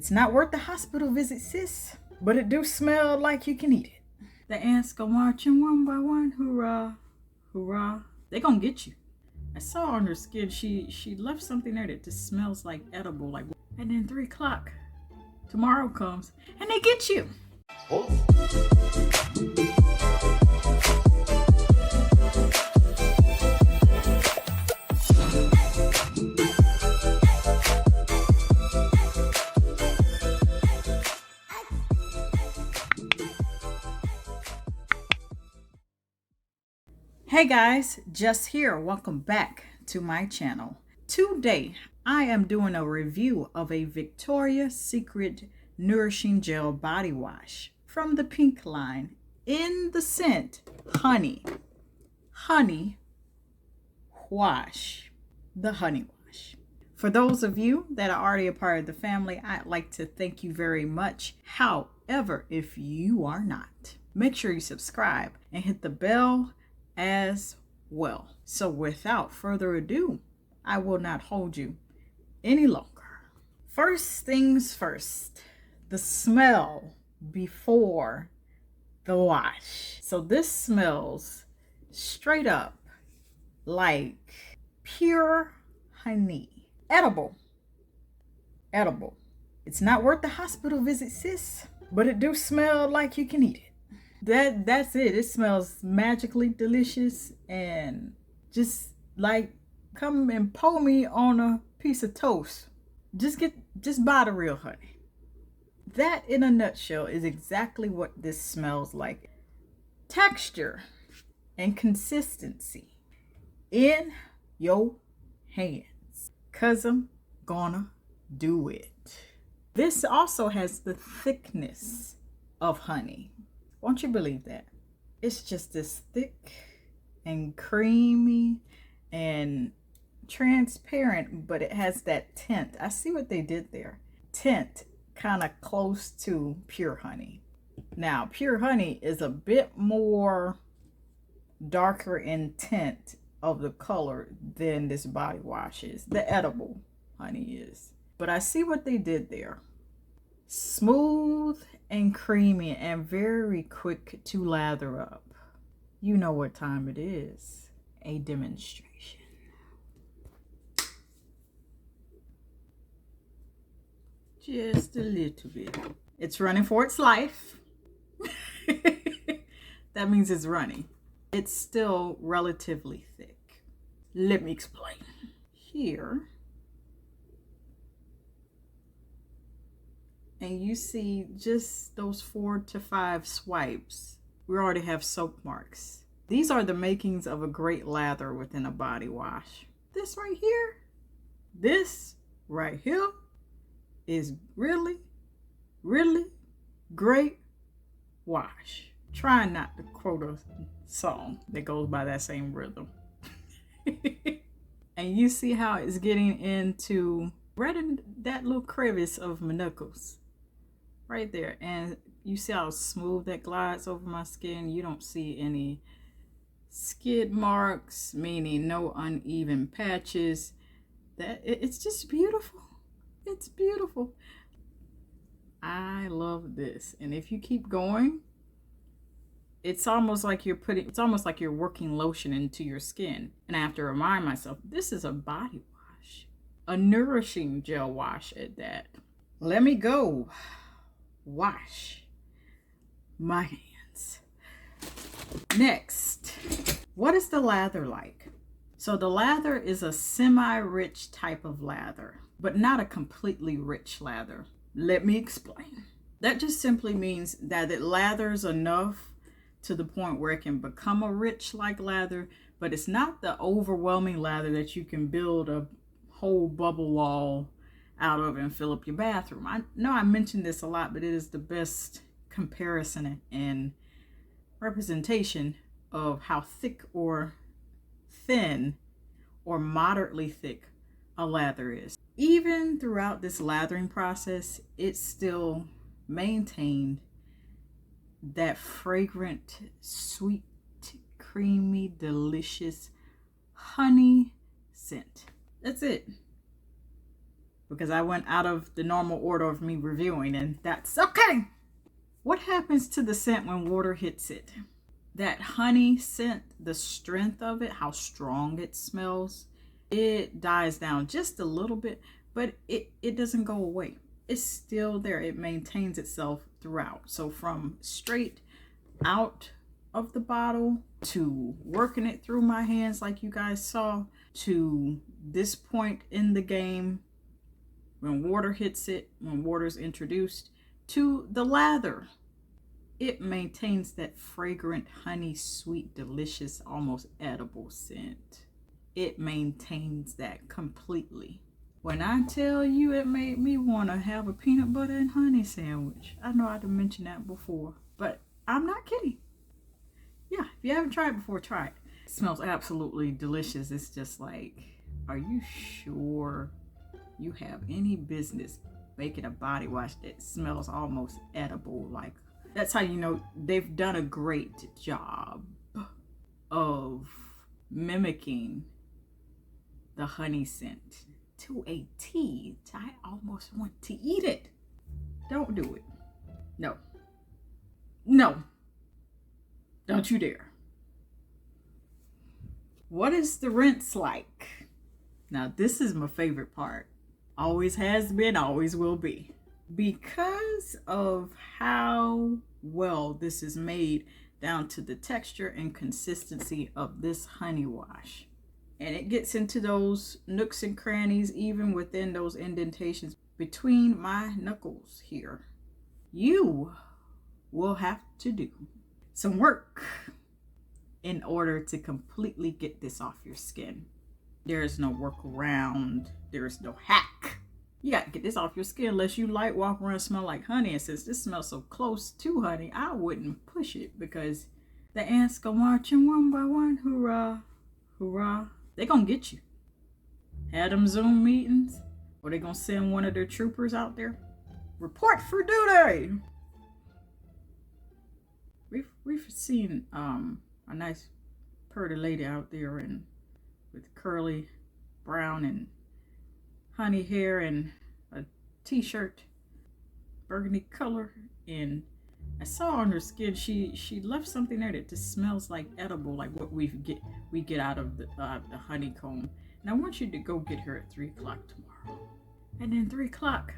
It's not worth the hospital visit, sis, but it do smell like you can eat it. The ants go marching one by one, hurrah, hurrah. They gonna get you. I saw on her skin, she left something there that just smells like edible, like. And then 3 o'clock tomorrow comes, and they get you. Hey guys, Just here. Welcome back to my channel. Today, I am doing a review of a Victoria's Secret Nourishing Gel Body Wash from the Pink line in the scent Honey. Honey Wash. The Honey Wash. For those of you that are already a part of the family, I'd like to thank you very much. However, if you are not, make sure you subscribe and hit the bell as well. So without further ado, I will not hold you any longer. First things first, the smell before the wash. So this smells straight up like pure honey. Edible. Edible. It's not worth the hospital visit, sis, but it do smell like you can eat it. That's it. It smells magically delicious and just like come and pour me on a piece of toast. Just buy the real honey. That in a nutshell is exactly what this smells like. Texture and consistency in your hands. 'Cause I'm gonna do it. This also has the thickness of honey. Won't you believe that? It's just this thick and creamy and transparent, but it has that tint. I see what they did there. Tint kind of close to pure honey. Now, pure honey is a bit more darker in tint of the color than this body wash is. The edible honey is. But I see what they did there. Smooth and creamy and very quick to lather up. You know what time it is. A demonstration. Just a little bit. It's running for its life. That means it's running. It's still relatively thick. Let me explain. Here. And you see just those 4 to 5 swipes. We already have soap marks. These are the makings of a great lather within a body wash. This right here is really, really great wash. Trying not to quote a song that goes by that same rhythm. And you see how it's getting into right in that little crevice of my knuckles. Right there. And you see how smooth that glides over my skin. You don't see any skid marks, meaning no uneven patches. It's just beautiful. It's beautiful. I love this. And if you keep going, it's almost like you're working lotion into your skin. And I have to remind myself, this is a body wash. A nourishing gel wash at that. Let me go wash my hands. Next, what is the lather like? So the lather is a semi-rich type of lather, but not a completely rich lather. Let me explain. That just simply means that it lathers enough to the point where it can become a rich like lather, but it's not the overwhelming lather that you can build a whole bubble wall out of and fill up your bathroom. I know I mentioned this a lot, but it is the best comparison and representation of how thick or thin or moderately thick a lather is. Even throughout this lathering process, it still maintained that fragrant, sweet, creamy, delicious honey scent. That's it. because I went out of the normal order of me reviewing, and that's okay. What happens to the scent when water hits it? That honey scent, the strength of it, how strong it smells, it dies down just a little bit, but it doesn't go away. It's still there. It maintains itself throughout. So from straight out of the bottle to working it through my hands like you guys saw, to this point in the game when water hits it, when water's introduced, to the lather, it maintains that fragrant, honey, sweet, delicious, almost edible scent. It maintains that completely. When I tell you it made me want to have a peanut butter and honey sandwich, I know I'd have mentioned that before, but I'm not kidding. Yeah, if you haven't tried it before, try it. It smells absolutely delicious. It's just like, are you sure you have any business making a body wash that smells almost edible? Like, that's how you know they've done a great job of mimicking the honey scent to a T. I almost want to eat it. Don't do it. No. No. Don't you dare. What is the rinse like? Now, this is my favorite part. Always has been, always will be. Because of how well this is made down to the texture and consistency of this honey wash. And it gets into those nooks and crannies, even within those indentations between my knuckles here. You will have to do some work in order to completely get this off your skin. There is no workaround. There is no hack. You got to get this off your skin unless you like walk around and smell like honey. And since this smells so close to honey, I wouldn't push it because the ants go marching one by one. Hoorah, hoorah. They're going to get you. Had them Zoom meetings, or they going to send one of their troopers out there. Report for duty. We've seen a nice pretty lady out there and with curly brown and honey hair and a t-shirt, burgundy color, and I saw on her skin she left something there that just smells like edible, like what we get out of the honeycomb. And I want you to go get her at 3 o'clock tomorrow. And then 3 o'clock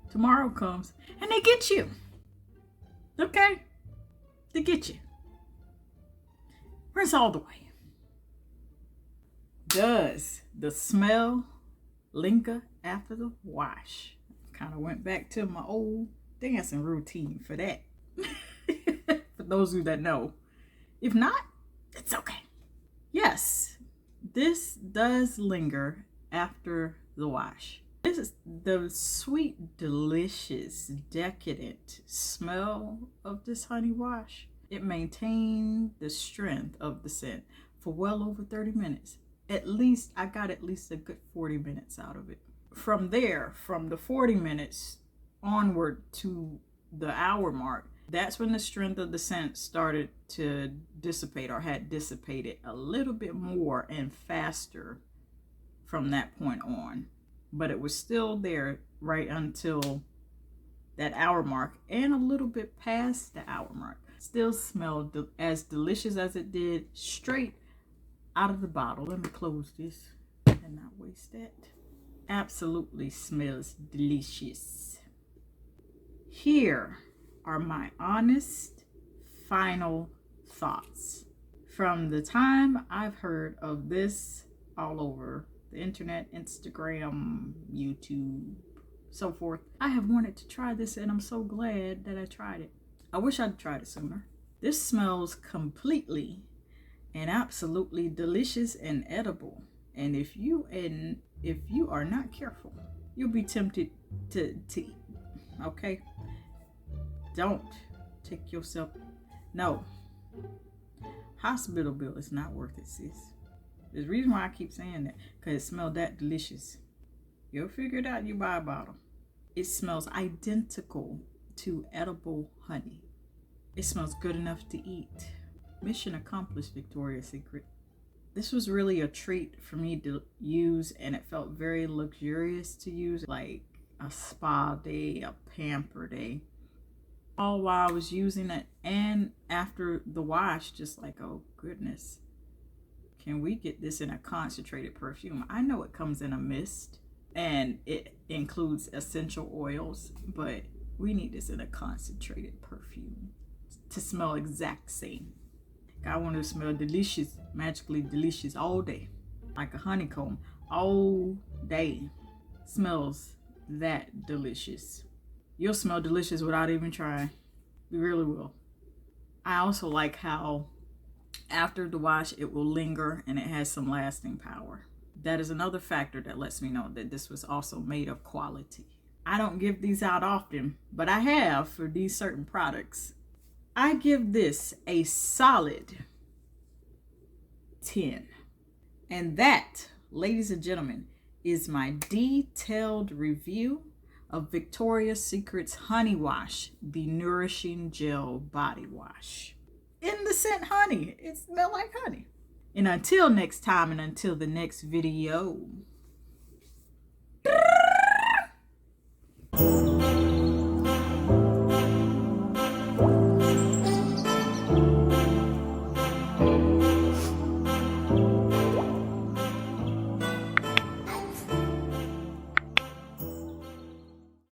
tomorrow comes and they get you. Okay? They get you. Rinse all the way. Does the smell linger after the wash? Kind of went back to my old dancing routine for that. For those of you that know. If not, it's okay. Yes, this does linger after the wash. This is the sweet, delicious, decadent smell of this honey wash. It maintained the strength of the scent for well over 30 minutes. At least, I got at least a good 40 minutes out of it. From there, from the 40 minutes onward to the hour mark, that's when the strength of the scent started to dissipate, or had dissipated a little bit more and faster from that point on. But it was still there right until that hour mark and a little bit past the hour mark. Still smelled as delicious as it did straight out of the bottle. Let me close this and not waste that. Absolutely smells delicious. Here are my honest final thoughts. From the time I've heard of this all over the internet, Instagram, YouTube, so forth, I have wanted to try this and I'm so glad that I tried it. I wish I'd tried it sooner. This smells completely and absolutely delicious and edible. And if you are not careful, you'll be tempted to eat. Okay? Don't take yourself. No. Hospital bill is not worth it, sis. There's a reason why I keep saying that, because it smells that delicious. You'll figure it out, you buy a bottle. It smells identical to edible honey. It smells good enough to eat. Mission accomplished, Victoria's Secret. This was really a treat for me to use, and it felt very luxurious to use, like a spa day, a pamper day. All while I was using it, and after the wash, just like, oh goodness, can we get this in a concentrated perfume? I know it comes in a mist and it includes essential oils, but we need this in a concentrated perfume to smell exact same. I want to smell delicious, magically delicious all day, like a honeycomb all day. Smells that delicious. You'll smell delicious without even trying. You really will. I also like how after the wash it will linger and it has some lasting power. That is another factor that lets me know that this was also made of quality. I don't give these out often, but I have for these certain products. I give this a solid 10. And that, ladies and gentlemen, is my detailed review of Victoria's Secret's Honey Wash, the Nourishing Gel Body Wash. In the scent honey. It smells like honey. And until next time and until the next video,